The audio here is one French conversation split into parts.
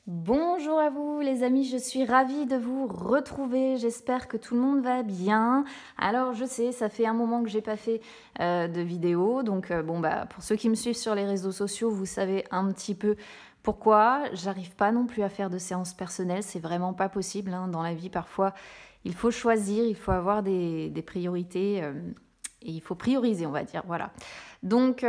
Bonjour à vous les amis, je suis ravie de vous retrouver, j'espère que tout le monde va bien. Alors je sais, ça fait un moment que j'ai pas fait de vidéo, donc pour ceux qui me suivent sur les réseaux sociaux, vous savez un petit peu pourquoi. J'arrive pas non plus à faire de séances personnelles, c'est vraiment pas possible hein, dans la vie. Parfois il faut choisir, il faut avoir des priorités et il faut prioriser on va dire, voilà. Donc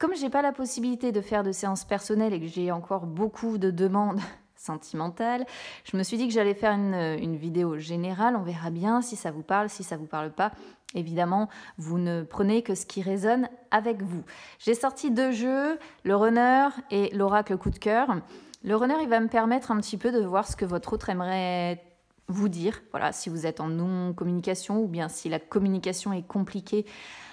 comme j'ai pas la possibilité de faire de séances personnelles et que j'ai encore beaucoup de demandes sentimentales, je me suis dit que j'allais faire une vidéo générale. On verra bien si ça vous parle, si ça vous parle pas. Évidemment, vous ne prenez que ce qui résonne avec vous. J'ai sorti 2 jeux, le runner et l'oracle coup de cœur. Le runner, il va me permettre un petit peu de voir ce que votre autre aimerait vous dire. Voilà, si vous êtes en non-communication ou bien si la communication est compliquée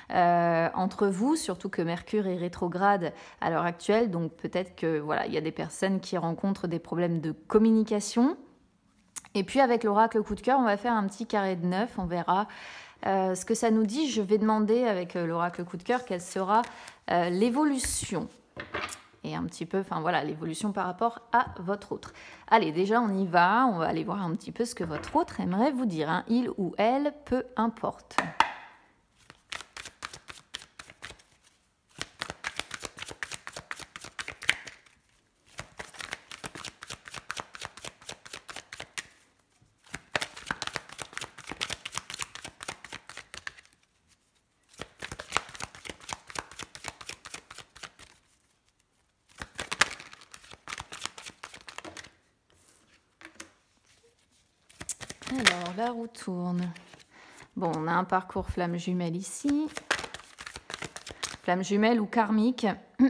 entre vous, surtout que Mercure est rétrograde à l'heure actuelle, donc peut-être que voilà, il y a des personnes qui rencontrent des problèmes de communication. Et puis avec l'oracle coup de cœur, on va faire un petit carré de 9, on verra ce que ça nous dit. Je vais demander avec l'oracle coup de cœur quelle sera l'évolution. Et un petit peu, enfin voilà, l'évolution par rapport à votre autre. Allez, déjà on y va, on va aller voir un petit peu ce que votre autre aimerait vous dire, hein. Il ou elle, peu importe. Alors, la roue tourne. Bon, on a un parcours flamme jumelle ici. Flamme jumelle ou karmique.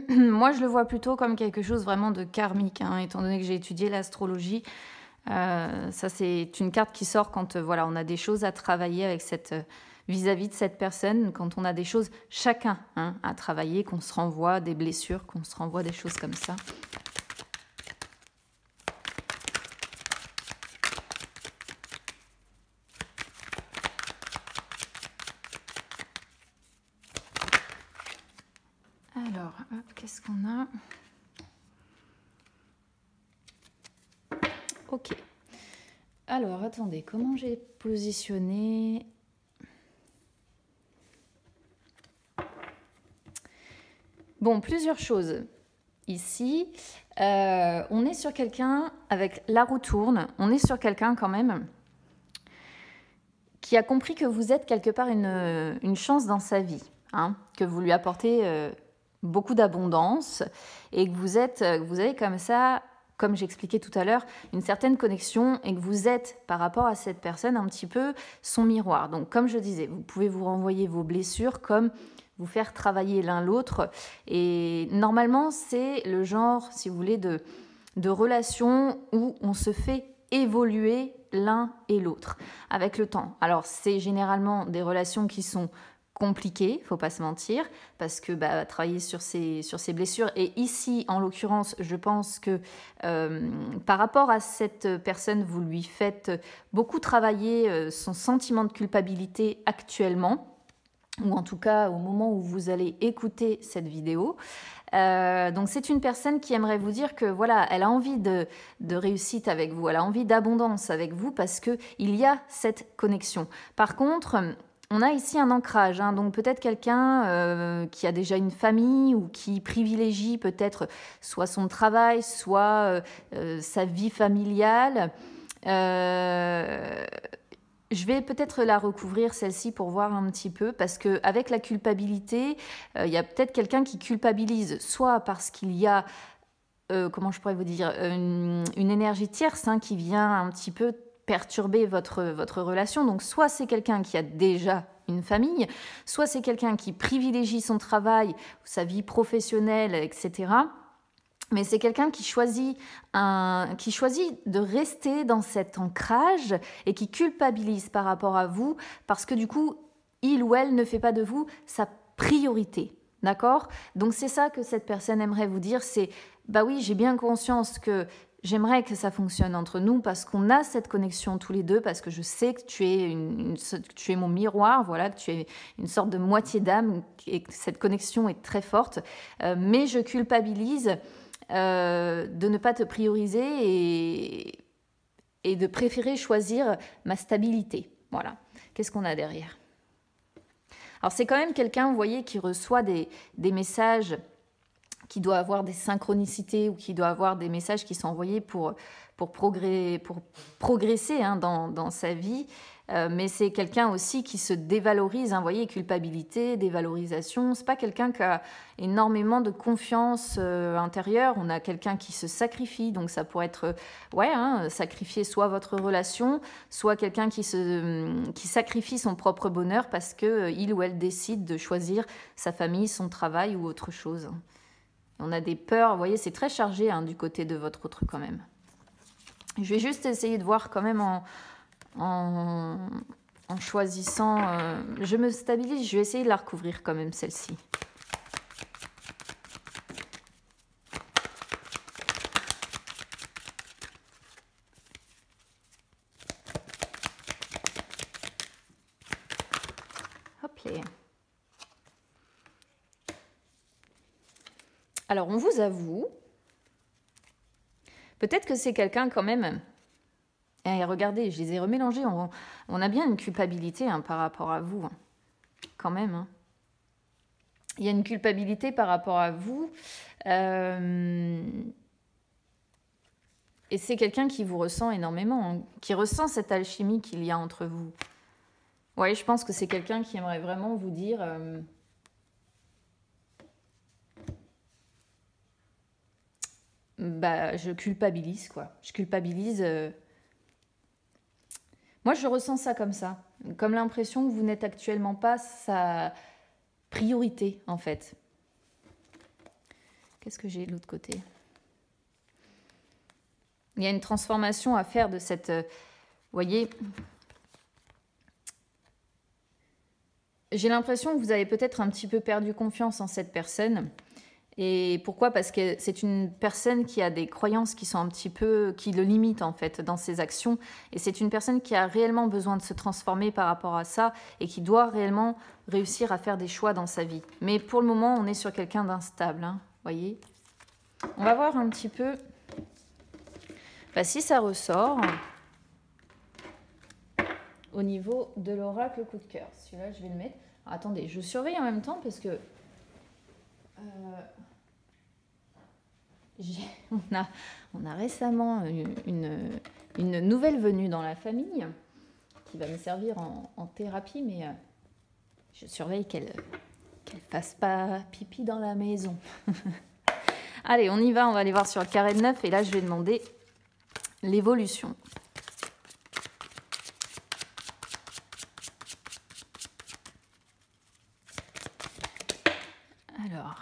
Moi, je le vois plutôt comme quelque chose vraiment de karmique, hein, étant donné que j'ai étudié l'astrologie. Ça, c'est une carte qui sort quand voilà, on a des choses à travailler avec cette vis-à-vis de cette personne, quand on a des choses chacun hein, à travailler, qu'on se renvoie des blessures, qu'on se renvoie des choses comme ça. Alors, qu'est-ce qu'on a? Ok. Alors, attendez, comment j'ai positionné? Bon, plusieurs choses. Ici, on est sur quelqu'un avec la roue tourne, on est sur quelqu'un quand même qui a compris que vous êtes quelque part une chance dans sa vie, hein, que vous lui apportez beaucoup d'abondance et que vous avez comme ça, comme j'expliquais tout à l'heure, une certaine connexion et que vous êtes par rapport à cette personne un petit peu son miroir. Donc comme je disais, vous pouvez vous renvoyer vos blessures comme vous faire travailler l'un l'autre. Et normalement, c'est le genre, si vous voulez, de relation où on se fait évoluer l'un et l'autre avec le temps. Alors, c'est généralement des relations qui sont compliquées, faut pas se mentir, parce que travailler sur ces blessures, et ici, en l'occurrence, je pense que par rapport à cette personne, vous lui faites beaucoup travailler son sentiment de culpabilité actuellement, ou en tout cas au moment où vous allez écouter cette vidéo. Donc c'est une personne qui aimerait vous dire que voilà, elle a envie de réussite avec vous, elle a envie d'abondance avec vous parce qu'il y a cette connexion. Par contre, on a ici un ancrage, hein, donc peut-être quelqu'un qui a déjà une famille ou qui privilégie peut-être soit son travail, soit sa vie familiale. Je vais peut-être la recouvrir celle-ci pour voir un petit peu parce qu'avec la culpabilité, il y a peut-être quelqu'un qui culpabilise soit parce qu'il y a, comment je pourrais vous dire, une énergie tierce hein, qui vient un petit peu perturber votre relation. Donc soit c'est quelqu'un qui a déjà une famille, soit c'est quelqu'un qui privilégie son travail, sa vie professionnelle, etc. Mais c'est quelqu'un qui choisit de rester dans cet ancrage et qui culpabilise par rapport à vous parce que du coup, il ou elle ne fait pas de vous sa priorité. D'accord? Donc c'est ça que cette personne aimerait vous dire, c'est bah oui, j'ai bien conscience que j'aimerais que ça fonctionne entre nous parce qu'on a cette connexion tous les deux, parce que je sais que tu es mon miroir, voilà, que tu es une sorte de moitié d'âme et que cette connexion est très forte. Mais je culpabilise de ne pas te prioriser et de préférer choisir ma stabilité. Voilà. Qu'est-ce qu'on a derrière? Alors c'est quand même quelqu'un, vous voyez, qui reçoit des messages, qui doit avoir des synchronicités ou qui doit avoir des messages qui sont envoyés pour progresser hein, dans sa vie. Mais c'est quelqu'un aussi qui se dévalorise, hein, vous voyez, culpabilité, dévalorisation. C'est pas quelqu'un qui a énormément de confiance intérieure. On a quelqu'un qui se sacrifie, donc ça pourrait être, sacrifier soit votre relation, soit quelqu'un qui sacrifie son propre bonheur parce que il ou elle décide de choisir sa famille, son travail ou autre chose. On a des peurs, vous voyez, c'est très chargé hein, du côté de votre autre quand même. Je vais juste essayer de voir quand même en choisissant... je me stabilise, je vais essayer de la recouvrir quand même, celle-ci. Hop là. Alors, on vous avoue, peut-être que c'est quelqu'un quand même... Et regardez, je les ai remélangés. On a bien une culpabilité hein, par rapport à vous, hein. Quand même. Hein. Il y a une culpabilité par rapport à vous. Et c'est quelqu'un qui vous ressent énormément, hein, qui ressent cette alchimie qu'il y a entre vous. Oui, je pense que c'est quelqu'un qui aimerait vraiment vous dire... je culpabilise, quoi. Je culpabilise... Moi, je ressens ça comme ça. Comme l'impression que vous n'êtes actuellement pas sa priorité, en fait. Qu'est-ce que j'ai de l'autre côté? Il y a une transformation à faire de cette... Vous voyez, j'ai l'impression que vous avez peut-être un petit peu perdu confiance en cette personne. Et pourquoi? Parce que c'est une personne qui a des croyances qui sont un petit peu... qui le limitent en fait dans ses actions. Et c'est une personne qui a réellement besoin de se transformer par rapport à ça et qui doit réellement réussir à faire des choix dans sa vie. Mais pour le moment, on est sur quelqu'un d'instable, hein, voyez. On va voir un petit peu si ça ressort au niveau de l'oracle coup de cœur. Celui-là, je vais le mettre. Alors, attendez, je surveille en même temps parce que... on a récemment une nouvelle venue dans la famille qui va me servir en thérapie, mais je surveille qu'elle fasse pas pipi dans la maison. Allez, on y va, on va aller voir sur le carré de 9 et là je vais demander l'évolution. Alors...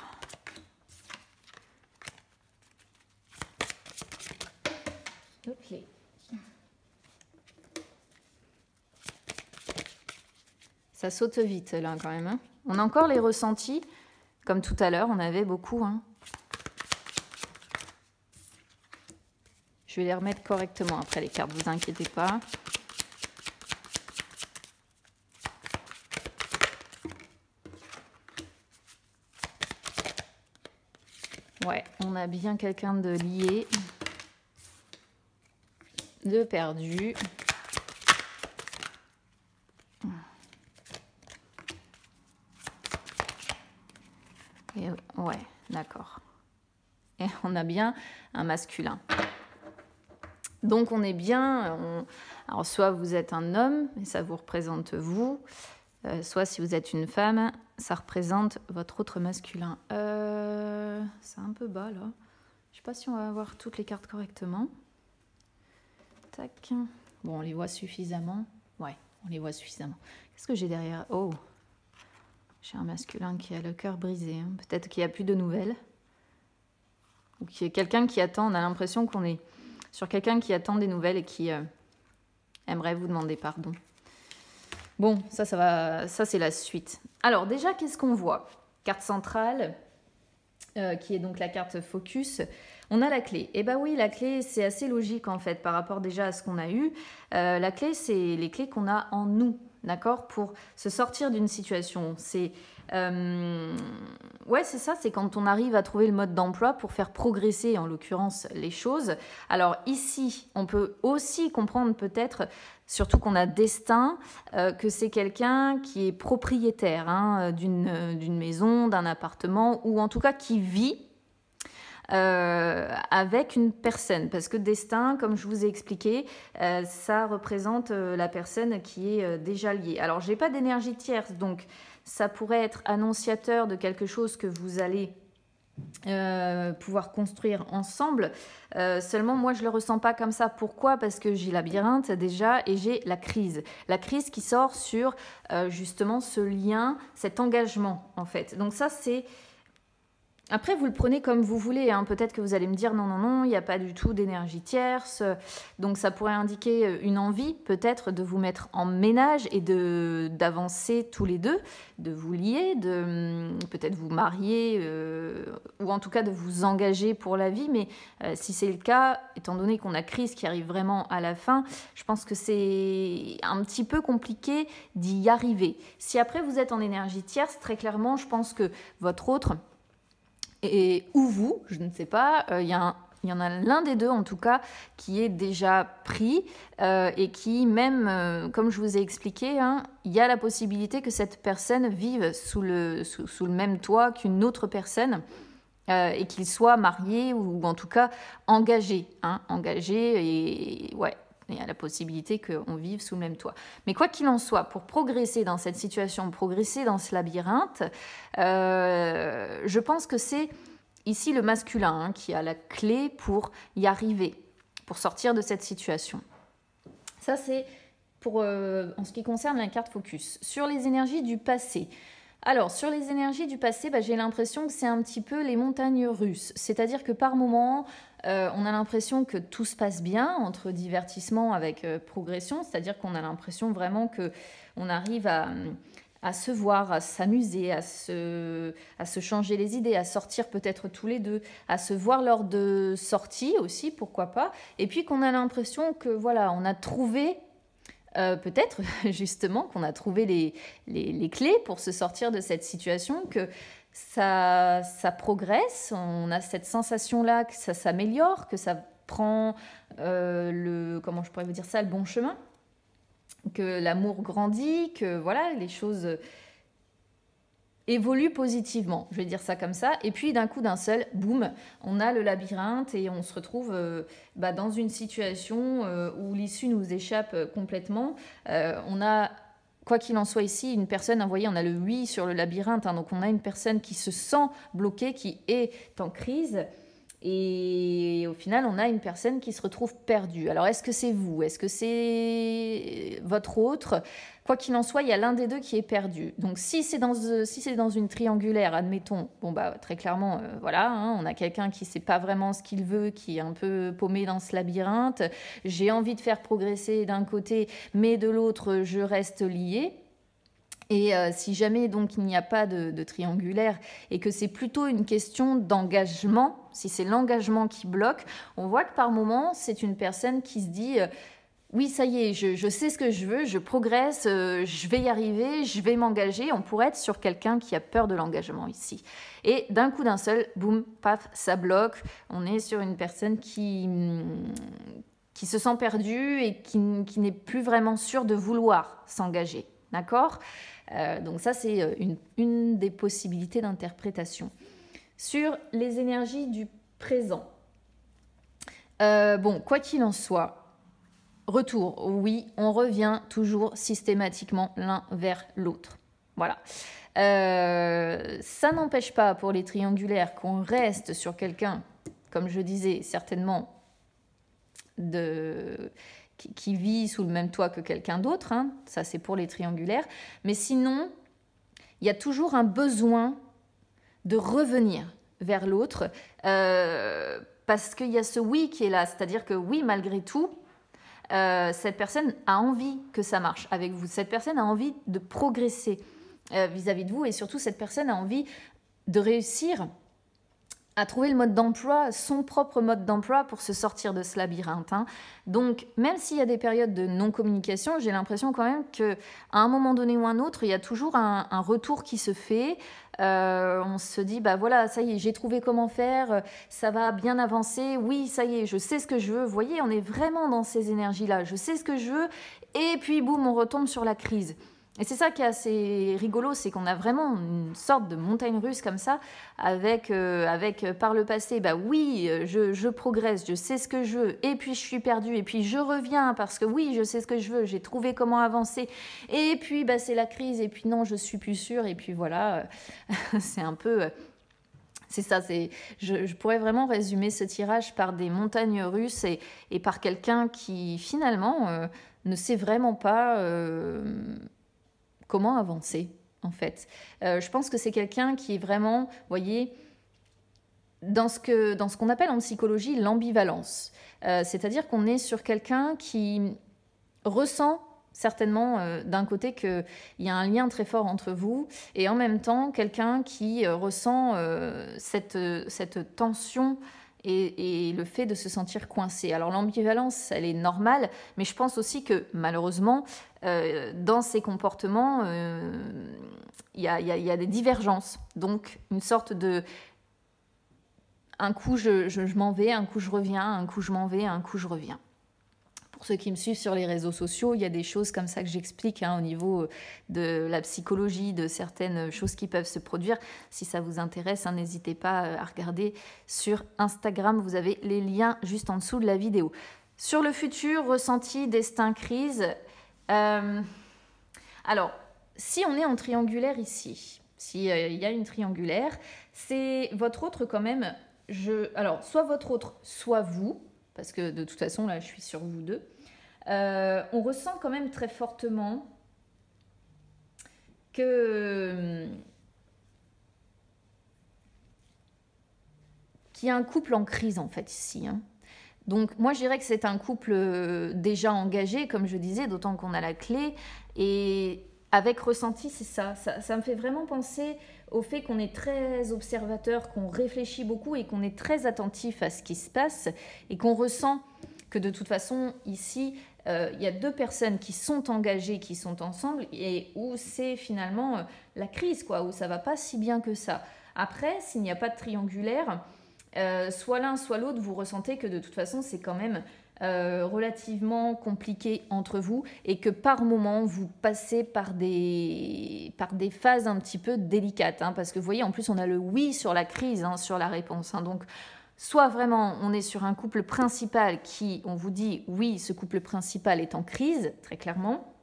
Ok. Ça saute vite là quand même. Hein. On a encore les ressentis, comme tout à l'heure, on avait beaucoup. Hein. Je vais les remettre correctement après les cartes, vous inquiétez pas. Ouais, on a bien quelqu'un de lié. De perdu. Et ouais, d'accord. Et on a bien un masculin. Donc on est bien... alors soit vous êtes un homme, et ça vous représente vous. Soit si vous êtes une femme, ça représente votre autre masculin. C'est un peu bas là. Je ne sais pas si on va avoir toutes les cartes correctement. Tac. Bon, on les voit suffisamment. Ouais, on les voit suffisamment. Qu'est-ce que j'ai derrière? Oh, j'ai un masculin qui a le cœur brisé. Hein. Peut-être qu'il n'y a plus de nouvelles. Ou qu'il y a quelqu'un qui attend. On a l'impression qu'on est sur quelqu'un qui attend des nouvelles et qui aimerait vous demander pardon. Bon, ça va. Ça, c'est la suite. Alors, déjà, qu'est-ce qu'on voit? Carte centrale, qui est donc la carte focus. On a la clé. Eh bien oui, la clé, c'est assez logique en fait par rapport déjà à ce qu'on a eu. La clé, c'est les clés qu'on a en nous. d'accord, pour se sortir d'une situation. Ouais, c'est ça, c'est quand on arrive à trouver le mode d'emploi pour faire progresser, en l'occurrence, les choses. Alors ici, on peut aussi comprendre peut-être, surtout qu'on a destin, que c'est quelqu'un qui est propriétaire d'une maison, d'un appartement, ou en tout cas qui vit avec une personne, parce que destin, comme je vous ai expliqué, ça représente la personne qui est déjà liée. Alors, j'ai pas d'énergie tierce, donc ça pourrait être annonciateur de quelque chose que vous allez pouvoir construire ensemble. Seulement, moi, je le ressens pas comme ça. Pourquoi? Parce que j'ai labyrinthe déjà et j'ai la crise. La crise qui sort sur justement ce lien, cet engagement, en fait. Donc ça, c'est... Après, vous le prenez comme vous voulez, hein. Peut-être que vous allez me dire non, non, non, il n'y a pas du tout d'énergie tierce. Donc ça pourrait indiquer une envie peut-être de vous mettre en ménage et d'avancer tous les deux, de vous lier, de peut-être vous marier ou en tout cas de vous engager pour la vie. Mais si c'est le cas, étant donné qu'on a crise qui arrive vraiment à la fin, je pense que c'est un petit peu compliqué d'y arriver. Si après vous êtes en énergie tierce, très clairement, je pense que votre autre... ou vous, je ne sais pas, il y en a l'un des deux en tout cas qui est déjà pris et qui même, comme je vous ai expliqué, il y a la possibilité que cette personne vive sous le même toit qu'une autre personne et qu'il soit marié ou en tout cas engagé. Engagé et ouais. Il y a la possibilité qu'on vive sous le même toit. Mais quoi qu'il en soit, pour progresser dans cette situation, progresser dans ce labyrinthe, je pense que c'est ici le masculin qui a la clé pour y arriver, pour sortir de cette situation. Ça, c'est pour en ce qui concerne la carte focus. Sur les énergies du passé. Alors, sur les énergies du passé, j'ai l'impression que c'est un petit peu les montagnes russes. C'est-à-dire que par moments, on a l'impression que tout se passe bien entre divertissement avec progression. C'est-à-dire qu'on a l'impression vraiment qu'on arrive à se voir, à s'amuser, à se changer les idées, à sortir peut-être tous les deux, à se voir lors de sorties aussi, pourquoi pas. Et puis qu'on a l'impression que voilà, on a trouvé... peut-être justement qu'on a trouvé les clés pour se sortir de cette situation, que ça progresse, on a cette sensation-là que ça s'améliore, que ça prend comment je pourrais vous dire ça, le bon chemin, que l'amour grandit, que voilà, les choses évolue positivement, je vais dire ça comme ça, et puis d'un coup d'un seul, boum, on a le labyrinthe et on se retrouve dans une situation où l'issue nous échappe complètement. On a, quoi qu'il en soit ici, une personne, vous voyez, on a le oui sur le labyrinthe, donc on a une personne qui se sent bloquée, qui est en crise, et au final, on a une personne qui se retrouve perdue. Alors, est-ce que c'est vous? Est-ce que c'est votre autre? Quoi qu'il en soit, il y a l'un des deux qui est perdu. Donc, si c'est dans une triangulaire, admettons, très clairement, voilà, on a quelqu'un qui ne sait pas vraiment ce qu'il veut, qui est un peu paumé dans ce labyrinthe. J'ai envie de faire progresser d'un côté, mais de l'autre, je reste liée. Et si jamais donc il n'y a pas de triangulaire et que c'est plutôt une question d'engagement, si c'est l'engagement qui bloque, on voit que par moment, c'est une personne qui se dit oui, ça y est, je sais ce que je veux, je progresse, je vais y arriver, je vais m'engager. On pourrait être sur quelqu'un qui a peur de l'engagement ici. Et d'un coup d'un seul, boum, paf, ça bloque. On est sur une personne qui se sent perdue et qui n'est plus vraiment sûre de vouloir s'engager. D'accord ? Donc ça, c'est une des possibilités d'interprétation. Sur les énergies du présent. Quoi qu'il en soit, retour, oui, on revient toujours systématiquement l'un vers l'autre. Voilà. Ça n'empêche pas pour les triangulaires qu'on reste sur quelqu'un, comme je disais, certainement qui vit sous le même toit que quelqu'un d'autre, ça c'est pour les triangulaires, mais sinon, il y a toujours un besoin de revenir vers l'autre, parce qu'il y a ce oui qui est là, c'est-à-dire que oui, malgré tout, cette personne a envie que ça marche avec vous, cette personne a envie de progresser vis-à-vis de vous, et surtout cette personne a envie de réussir à trouver le mode d'emploi, son propre mode d'emploi pour se sortir de ce labyrinthe, hein. Donc, même s'il y a des périodes de non-communication, j'ai l'impression quand même qu'à un moment donné ou un autre, il y a toujours un retour qui se fait. On se dit, bah voilà, ça y est, j'ai trouvé comment faire, ça va bien avancer, oui, ça y est, je sais ce que je veux. Vous voyez, on est vraiment dans ces énergies-là, je sais ce que je veux, et puis boum, on retombe sur la crise. Et c'est ça qui est assez rigolo, c'est qu'on a vraiment une sorte de montagne russe comme ça, avec par le passé, bah oui, je progresse, je sais ce que je veux, et puis je suis perdue, et puis je reviens parce que oui, je sais ce que je veux, j'ai trouvé comment avancer, et puis bah, c'est la crise, et puis non, je suis plus sûre, et puis voilà, c'est un peu... C'est ça, je pourrais vraiment résumer ce tirage par des montagnes russes et par quelqu'un qui finalement ne sait vraiment pas comment avancer en fait. Je pense que c'est quelqu'un qui est vraiment, vous voyez, dans ce qu'on appelle en psychologie l'ambivalence. C'est-à-dire qu'on est sur quelqu'un qui ressent certainement d'un côté qu'il y a un lien très fort entre vous et en même temps quelqu'un qui ressent cette tension et le fait de se sentir coincé. Alors l'ambivalence, elle est normale, mais je pense aussi que malheureusement, dans ces comportements, il y a des divergences. Donc une sorte de... Un coup, je m'en vais, un coup, je reviens, un coup, je m'en vais, un coup, je reviens. Pour ceux qui me suivent sur les réseaux sociaux, il y a des choses comme ça que j'explique au niveau de la psychologie, de certaines choses qui peuvent se produire. Si ça vous intéresse, n'hésitez pas à regarder sur Instagram. Vous avez les liens juste en dessous de la vidéo. Sur le futur, ressenti, destin, crise. Alors, si on est en triangulaire ici, s'il y a une triangulaire, c'est votre autre quand même. Alors, soit votre autre, soit vous. Parce que de toute façon, là, je suis sur vous deux. On ressent quand même très fortement qu'il y a un couple en crise, en fait, ici. Donc, moi, je dirais que c'est un couple déjà engagé, comme je disais, d'autant qu'on a la clé. Et avec ressenti, c'est ça. Ça me fait vraiment penser au fait qu'on est très observateur, qu'on réfléchit beaucoup et qu'on est très attentif à ce qui se passe et qu'on ressent que de toute façon, ici, il y a deux personnes qui sont engagées, qui sont ensemble et où c'est finalement la crise, quoi, où ça va pas si bien que ça. Après, s'il n'y a pas de triangulaire, soit l'un, soit l'autre, vous ressentez que de toute façon, c'est quand même relativement compliqué entre vous et que par moment vous passez par des phases un petit peu délicates parce que vous voyez en plus on a le oui sur la crise, sur la réponse, donc soit vraiment on est sur un couple principal qui on vous dit oui, ce couple principal est en crise très clairement,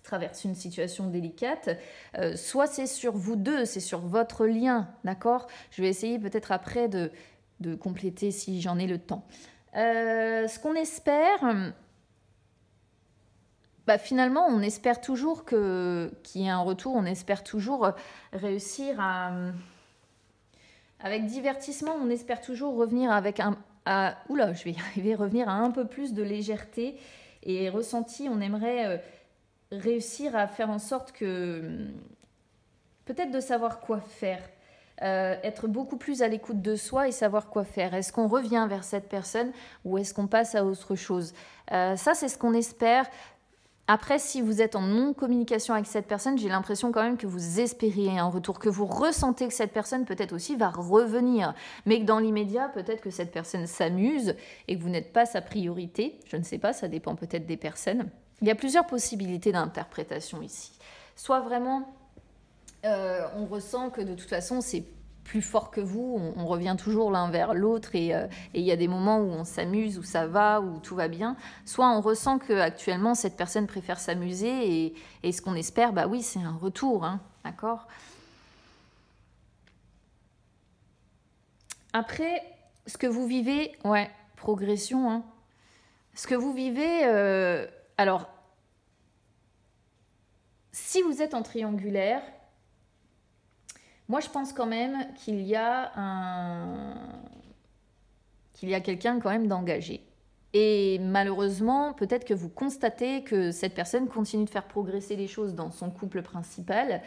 traverse une situation délicate, soit c'est sur vous deux, c'est sur votre lien, d'accord. Je vais essayer peut-être après de compléter si j'en ai le temps. Ce qu'on espère, finalement, on espère toujours qu'il y ait un retour, on espère toujours réussir avec divertissement, on espère toujours revenir avec revenir à un peu plus de légèreté et ressenti, on aimerait réussir à faire en sorte que peut-être de savoir quoi faire. Être beaucoup plus à l'écoute de soi et savoir quoi faire. Est-ce qu'on revient vers cette personne ou est-ce qu'on passe à autre chose? Ça, c'est ce qu'on espère. Après, si vous êtes en non-communication avec cette personne, j'ai l'impression quand même que vous espérez un retour, que vous ressentez que cette personne peut-être aussi va revenir, mais que dans l'immédiat, peut-être que cette personne s'amuse et que vous n'êtes pas sa priorité. Je ne sais pas, ça dépend peut-être des personnes. Il y a plusieurs possibilités d'interprétation ici. Soit vraiment... on ressent que de toute façon c'est plus fort que vous, on revient toujours l'un vers l'autre et il y a des moments où on s'amuse, où ça va, où tout va bien. Soit on ressent qu'actuellement cette personne préfère s'amuser et ce qu'on espère, oui, c'est un retour, d'accord. Après, ce que vous vivez, progression, ce que vous vivez, alors, si vous êtes en triangulaire, moi, je pense quand même qu'il y a quelqu'un quand même d'engagé. Et malheureusement, peut-être que vous constatez que cette personne continue de faire progresser les choses dans son couple principal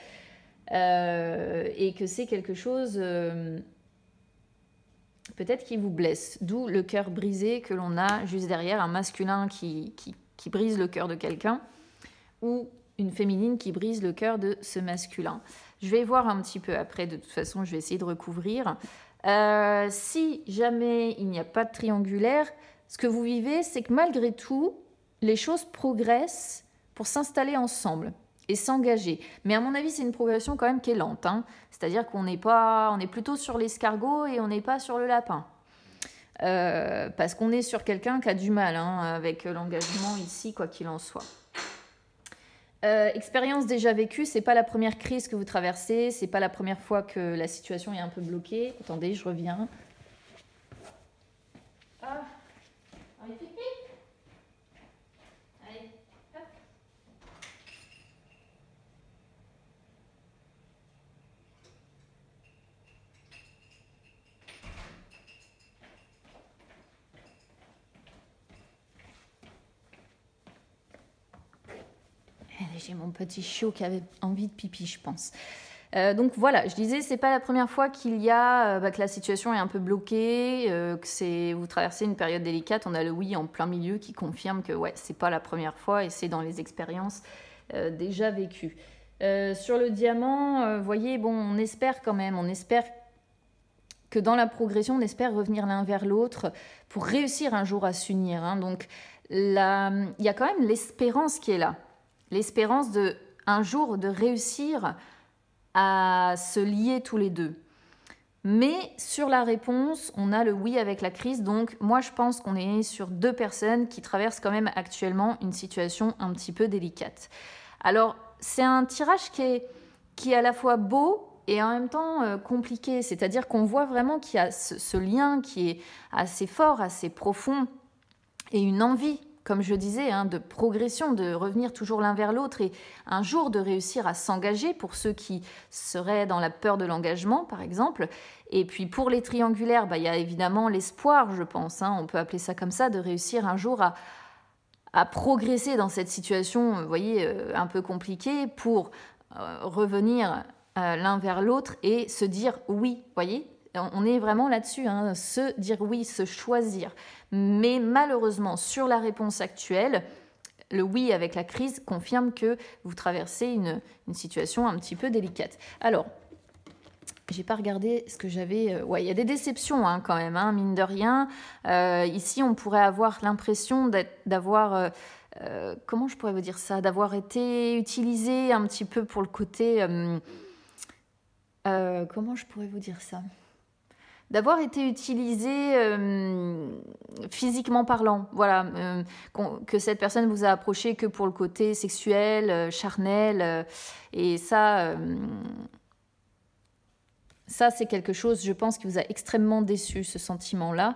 et que c'est quelque chose peut-être qu'il vous blesse. D'où le cœur brisé que l'on a juste derrière, un masculin qui brise le cœur de quelqu'un ou une féminine qui brise le cœur de ce masculin. Je vais voir un petit peu après, de toute façon, je vais essayer de recouvrir. Si jamais il n'y a pas de triangulaire, ce que vous vivez, c'est que malgré tout, les choses progressent pour s'installer ensemble et s'engager. Mais à mon avis, c'est une progression quand même qui est lente, hein. C'est-à-dire qu'on n'est pas, on est plutôt sur l'escargot et on n'est pas sur le lapin. Parce qu'on est sur quelqu'un qui a du mal hein, avec l'engagement ici, quoi qu'il en soit. Expérience déjà vécue, c'est pas la première crise que vous traversez, c'est pas la première fois que la situation est un peu bloquée. Attendez, je reviens. Ah, allez, pipi. Allez, hop. J'ai mon petit chiot qui avait envie de pipi, je pense. Donc voilà, je disais, c'est pas la première fois qu'il y a que la situation est un peu bloquée, que vous traversez une période délicate. On a le oui en plein milieu qui confirme que ouais, c'est pas la première fois et c'est dans les expériences déjà vécues. Sur le diamant, vous voyez, bon, on espère quand même, on espère que dans la progression, on espère revenir l'un vers l'autre pour réussir un jour à s'unir. Hein. Donc il y a quand même l'espérance qui est là, l'espérance de un jour de réussir à se lier tous les deux. Mais sur la réponse, on a le oui avec la crise. Donc moi, je pense qu'on est sur deux personnes qui traversent quand même actuellement une situation un petit peu délicate. Alors, c'est un tirage qui est à la fois beau et en même temps compliqué. C'est-à-dire qu'on voit vraiment qu'il y a ce lien qui est assez fort, assez profond et une envie, comme je disais, hein, de progression, de revenir toujours l'un vers l'autre et un jour de réussir à s'engager pour ceux qui seraient dans la peur de l'engagement, par exemple. Et puis pour les triangulaires, il y a évidemment l'espoir, je pense, hein, on peut appeler ça comme ça, de réussir un jour à progresser dans cette situation, vous voyez, un peu compliquée pour revenir l'un vers l'autre et se dire oui, vous voyez. On est vraiment là-dessus, hein, se dire oui, se choisir. Mais malheureusement, sur la réponse actuelle, le oui avec la crise confirme que vous traversez une situation un petit peu délicate. Alors, j'ai pas regardé ce que j'avais... ouais, il y a des déceptions hein, quand même, hein, mine de rien. Ici, on pourrait avoir l'impression d'avoir... comment je pourrais vous dire ça? D'avoir été utilisé un petit peu pour le côté... comment je pourrais vous dire ça? D'avoir été utilisé physiquement parlant, voilà, que cette personne vous a approché que pour le côté sexuel, charnel, et ça c'est quelque chose, je pense, qui vous a extrêmement déçu, ce sentiment-là.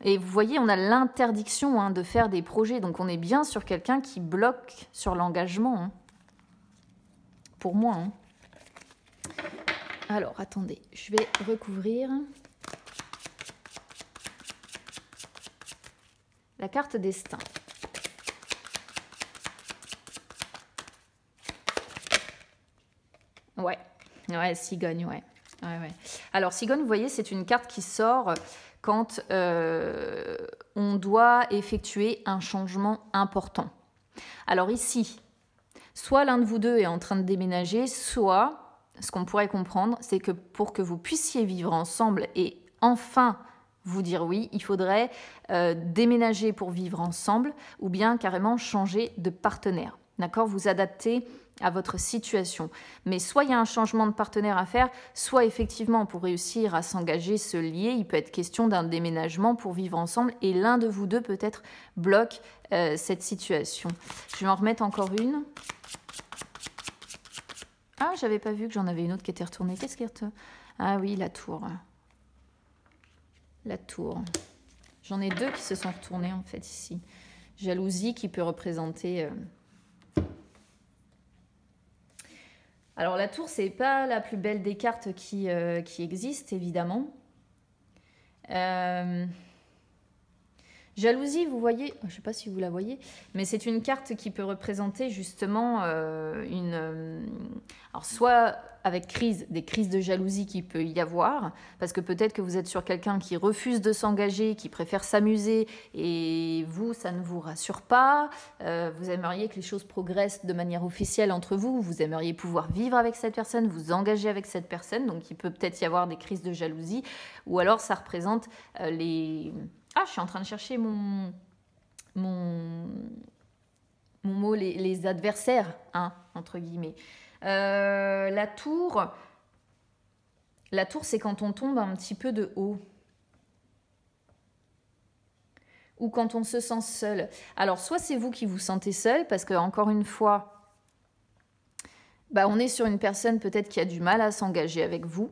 Et vous voyez, on a l'interdiction hein, de faire des projets, donc on est bien sur quelqu'un qui bloque sur l'engagement, hein, pour moi. Hein. Alors, attendez, je vais recouvrir... La carte destin. Ouais, cigogne, ouais. Alors, cigogne, vous voyez, c'est une carte qui sort quand on doit effectuer un changement important. Alors ici, soit l'un de vous deux est en train de déménager, soit, ce qu'on pourrait comprendre, c'est que pour que vous puissiez vivre ensemble et enfin... vous dire oui, il faudrait déménager pour vivre ensemble ou bien carrément changer de partenaire. D'accord? Vous adapter à votre situation. Mais soit il y a un changement de partenaire à faire, soit effectivement pour réussir à s'engager, se lier, il peut être question d'un déménagement pour vivre ensemble et l'un de vous deux peut-être bloque cette situation. Je vais en remettre encore une. Ah, j'avais pas vu que j'en avais une autre qui était retournée. Qu'est-ce qui est retourné? Ah oui, la tour. La tour. J'en ai deux qui se sont retournés en fait ici. Jalousie qui peut représenter... Alors la tour, c'est pas la plus belle des cartes qui existent évidemment. Je Jalousie, vous voyez, je ne sais pas si vous la voyez, mais c'est une carte qui peut représenter justement alors soit avec des crises de jalousie qu'il peut y avoir, parce que peut-être que vous êtes sur quelqu'un qui refuse de s'engager, qui préfère s'amuser, et vous, ça ne vous rassure pas, vous aimeriez que les choses progressent de manière officielle entre vous, vous aimeriez pouvoir vivre avec cette personne, vous engager avec cette personne, donc il peut peut-être y avoir des crises de jalousie, ou alors ça représente les... Ah, je suis en train de chercher mon mot, les adversaires, hein, entre guillemets. La tour, c'est quand on tombe un petit peu de haut. Ou quand on se sent seul. Alors, soit c'est vous qui vous sentez seul, parce que, encore une fois, on est sur une personne peut-être qui a du mal à s'engager avec vous.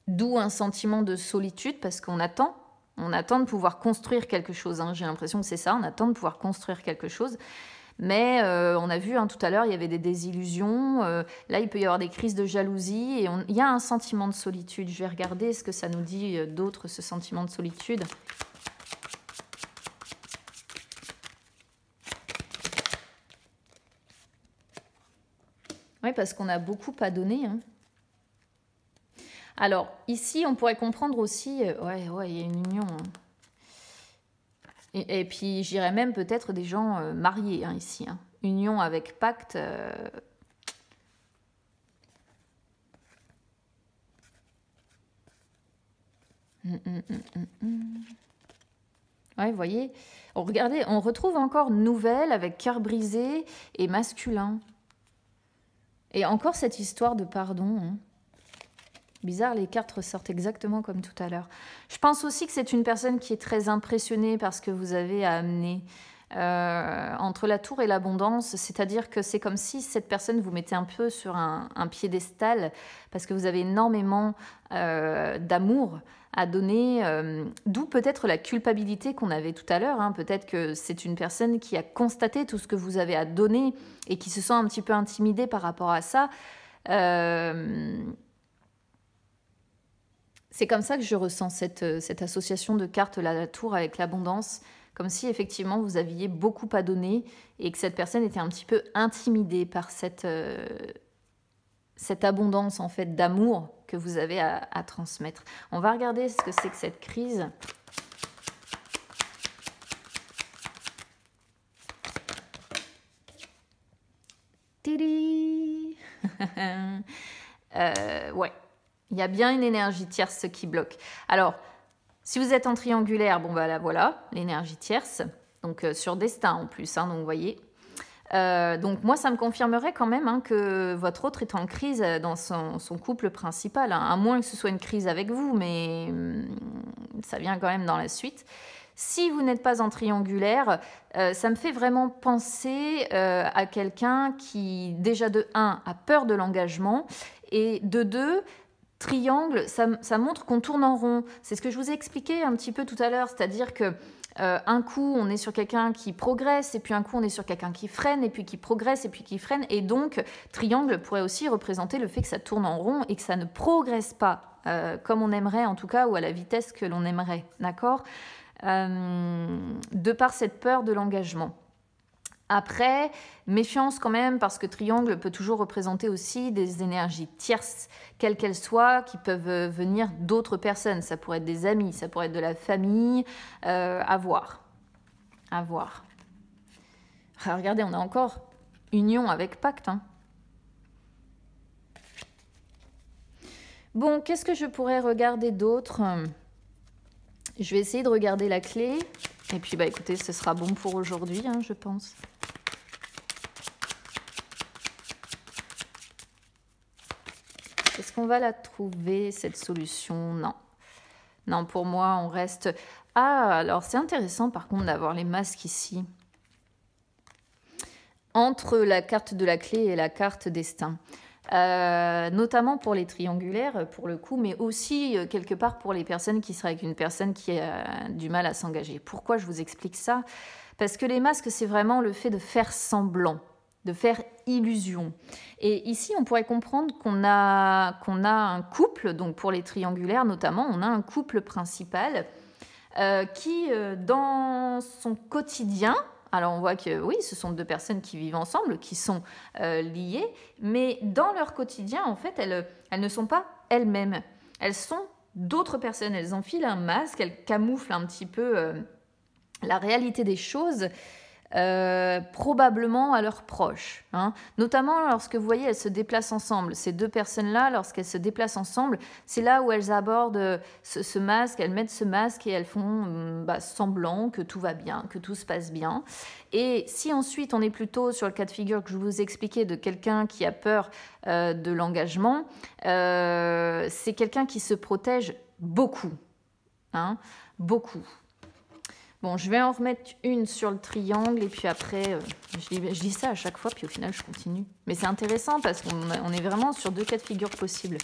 D'où un sentiment de solitude, parce qu'on attend. On attend de pouvoir construire quelque chose. Hein. J'ai l'impression que c'est ça, on attend de pouvoir construire quelque chose. Mais on a vu tout à l'heure, il y avait des désillusions. Là, il peut y avoir des crises de jalousie. Et il y a un sentiment de solitude. Je vais regarder ce que ça nous dit d'autre, ce sentiment de solitude. Oui, parce qu'on a beaucoup à donner. Hein. Alors, ici, on pourrait comprendre aussi... ouais, il y a une union. Hein. Et puis, j'irais même peut-être des gens mariés, hein, ici. Hein. Union avec pacte. Ouais, vous voyez. Regardez, on retrouve encore nouvelle avec cœur brisé et masculin. Et encore cette histoire de pardon. Hein. Bizarre, les cartes ressortent exactement comme tout à l'heure. Je pense aussi que c'est une personne qui est très impressionnée par ce que vous avez à amener. Entre la tour et l'abondance, c'est-à-dire que c'est comme si cette personne vous mettait un peu sur un piédestal parce que vous avez énormément d'amour à donner, d'où peut-être la culpabilité qu'on avait tout à l'heure. Hein. Peut-être que c'est une personne qui a constaté tout ce que vous avez à donner et qui se sent un petit peu intimidée par rapport à ça. C'est comme ça que je ressens cette association de cartes, la tour avec l'abondance, comme si effectivement vous aviez beaucoup à donner et que cette personne était un petit peu intimidée par cette abondance en fait d'amour que vous avez à transmettre. On va regarder ce que c'est que cette crise. Tiri ouais. Il y a bien une énergie tierce qui bloque. Alors, si vous êtes en triangulaire, là voilà, l'énergie tierce. Donc sur destin en plus, hein, donc vous voyez. Donc moi, ça me confirmerait quand même que votre autre est en crise dans son couple principal. Hein, à moins que ce soit une crise avec vous, mais ça vient quand même dans la suite. Si vous n'êtes pas en triangulaire, ça me fait vraiment penser à quelqu'un qui, déjà de 1, a peur de l'engagement et de 2... Triangle, ça montre qu'on tourne en rond. C'est ce que je vous ai expliqué un petit peu tout à l'heure, c'est-à-dire que un coup, on est sur quelqu'un qui progresse, et puis un coup, on est sur quelqu'un qui freine, et puis qui progresse, et puis qui freine. Et donc, triangle pourrait aussi représenter le fait que ça tourne en rond et que ça ne progresse pas comme on aimerait, en tout cas, ou à la vitesse que l'on aimerait, d'accord de par cette peur de l'engagement. Après, méfiance quand même, parce que triangle peut toujours représenter aussi des énergies tierces, quelles qu'elles soient, qui peuvent venir d'autres personnes. Ça pourrait être des amis, ça pourrait être de la famille, à voir. À voir. Ah, regardez, on a encore union avec pacte. Hein. Bon, qu'est-ce que je pourrais regarder d'autre ? Je vais essayer de regarder la clé. Et puis, écoutez, ce sera bon pour aujourd'hui, hein, je pense. Est-ce qu'on va la trouver, cette solution? Non. Non, pour moi, on reste... Ah, alors c'est intéressant, par contre, d'avoir les masques ici. Entre la carte de la clé et la carte destin. Notamment pour les triangulaires, pour le coup, mais aussi quelque part pour les personnes qui seraient avec une personne qui a du mal à s'engager. Pourquoi je vous explique ça? Parce que les masques, c'est vraiment le fait de faire semblant, de faire illusion. Et ici, on pourrait comprendre qu'on a un couple, donc pour les triangulaires notamment, on a un couple principal qui, dans son quotidien, alors on voit que oui, ce sont deux personnes qui vivent ensemble, qui sont liées, mais dans leur quotidien, en fait, elles ne sont pas elles-mêmes. Elles sont d'autres personnes. Elles enfilent un masque, elles camouflent un petit peu la réalité des choses, probablement à leurs proches, hein. Notamment lorsque vous voyez, elles se déplacent ensemble. Ces deux personnes-là, lorsqu'elles se déplacent ensemble, c'est là où elles abordent ce masque, elles mettent ce masque et elles font semblant que tout va bien, que tout se passe bien. Et si ensuite on est plutôt sur le cas de figure que je vous expliquais de quelqu'un qui a peur de l'engagement, c'est quelqu'un qui se protège beaucoup, hein, beaucoup. Bon, je vais en remettre une sur le triangle et puis après, je dis ça à chaque fois, puis au final, je continue. Mais c'est intéressant parce qu'on est vraiment sur deux cas de figure possibles.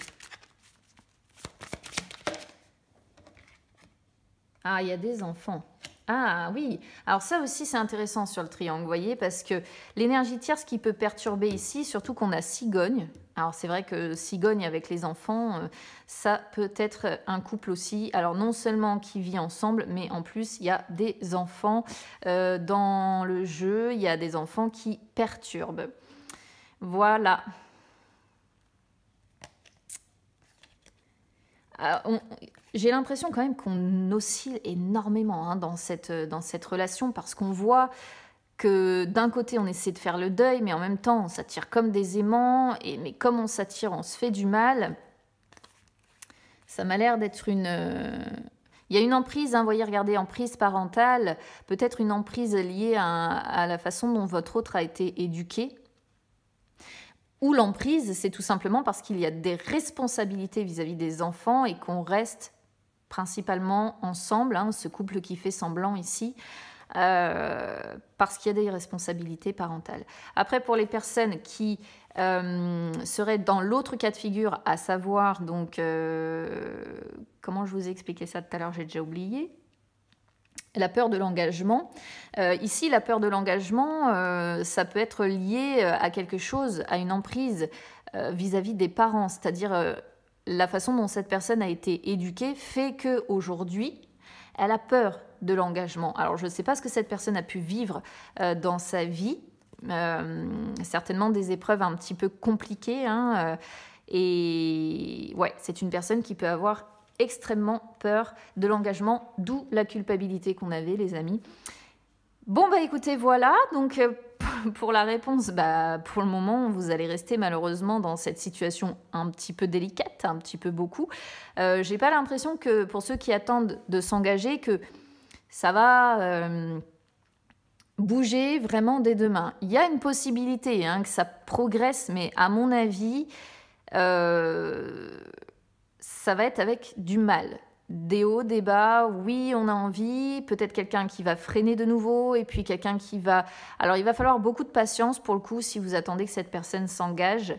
Ah, il y a des enfants. Ah oui, alors ça aussi c'est intéressant sur le triangle, vous voyez, parce que l'énergie tierce qui peut perturber ici, surtout qu'on a cigogne. Alors c'est vrai que cigogne avec les enfants, ça peut être un couple aussi. Alors non seulement qui vit ensemble, mais en plus il y a des enfants dans le jeu, il y a des enfants qui perturbent. Voilà. J'ai l'impression quand même qu'on oscille énormément, hein, dans cette relation parce qu'on voit que d'un côté on essaie de faire le deuil, mais en même temps on s'attire comme des aimants, mais comme on s'attire, on se fait du mal. Ça m'a l'air d'être une... Il y a une emprise, hein, vous voyez, regardez, emprise parentale, peut-être une emprise liée à la façon dont votre autre a été éduqué. Ou l'emprise, c'est tout simplement parce qu'il y a des responsabilités vis-à-vis des enfants et qu'on reste principalement ensemble, hein, ce couple qui fait semblant ici, parce qu'il y a des responsabilités parentales. Après, pour les personnes qui seraient dans l'autre cas de figure, à savoir, donc, comment je vous ai expliqué ça tout à l'heure, j'ai déjà oublié. La peur de l'engagement. Ici, la peur de l'engagement, ça peut être lié à quelque chose, à une emprise vis-à-vis des parents, c'est-à-dire la façon dont cette personne a été éduquée fait qu'aujourd'hui, elle a peur de l'engagement. Alors, je ne sais pas ce que cette personne a pu vivre dans sa vie, certainement des épreuves un petit peu compliquées, hein, et ouais, c'est une personne qui peut avoir extrêmement peur de l'engagement, d'où la culpabilité qu'on avait, les amis. Bon, écoutez, voilà, donc pour la réponse, pour le moment, vous allez rester malheureusement dans cette situation un petit peu délicate, un petit peu beaucoup. J'ai pas l'impression que pour ceux qui attendent de s'engager, que ça va bouger vraiment dès demain. Il y a une possibilité, hein, que ça progresse, mais à mon avis... ça va être avec du mal. Des hauts, des bas, oui, on a envie, peut-être quelqu'un qui va freiner de nouveau, et puis quelqu'un qui va... Alors, il va falloir beaucoup de patience, pour le coup, si vous attendez que cette personne s'engage.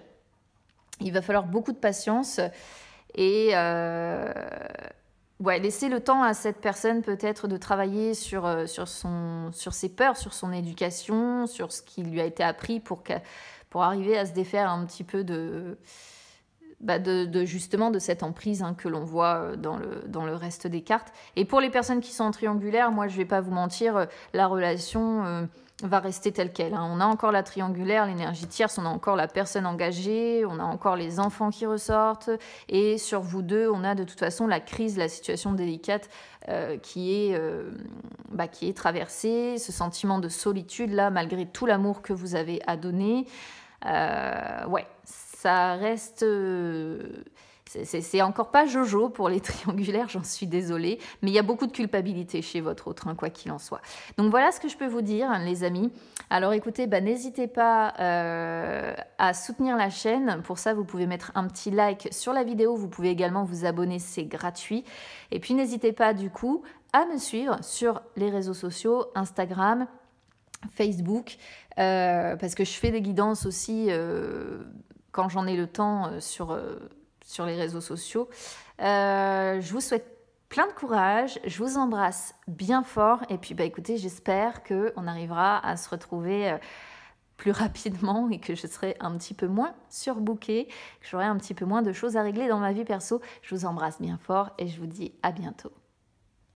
Il va falloir beaucoup de patience, et laisser le temps à cette personne, peut-être, de travailler sur ses peurs, sur son éducation, sur ce qui lui a été appris pour arriver à se défaire un petit peu justement de cette emprise, hein, que l'on voit dans le reste des cartes. Et pour les personnes qui sont en triangulaire, moi je vais pas vous mentir, la relation va rester telle qu'elle, hein. On a encore la triangulaire, l'énergie tierce, on a encore la personne engagée, on a encore les enfants qui ressortent, et sur vous deux, on a de toute façon la crise, la situation délicate qui est traversée, ce sentiment de solitude là, malgré tout l'amour que vous avez à donner. Ça reste... c'est encore pas Jojo pour les triangulaires, j'en suis désolée, mais il y a beaucoup de culpabilité chez votre autre, hein, quoi qu'il en soit. Donc voilà ce que je peux vous dire, hein, les amis. Alors écoutez, n'hésitez pas à soutenir la chaîne. Pour ça, vous pouvez mettre un petit like sur la vidéo. Vous pouvez également vous abonner, c'est gratuit. Et puis n'hésitez pas du coup à me suivre sur les réseaux sociaux, Instagram, Facebook, parce que je fais des guidances aussi... quand j'en ai le temps sur les réseaux sociaux. Je vous souhaite plein de courage, je vous embrasse bien fort et puis écoutez, j'espère qu'on arrivera à se retrouver plus rapidement et que je serai un petit peu moins surbookée, que j'aurai un petit peu moins de choses à régler dans ma vie perso. Je vous embrasse bien fort et je vous dis à bientôt.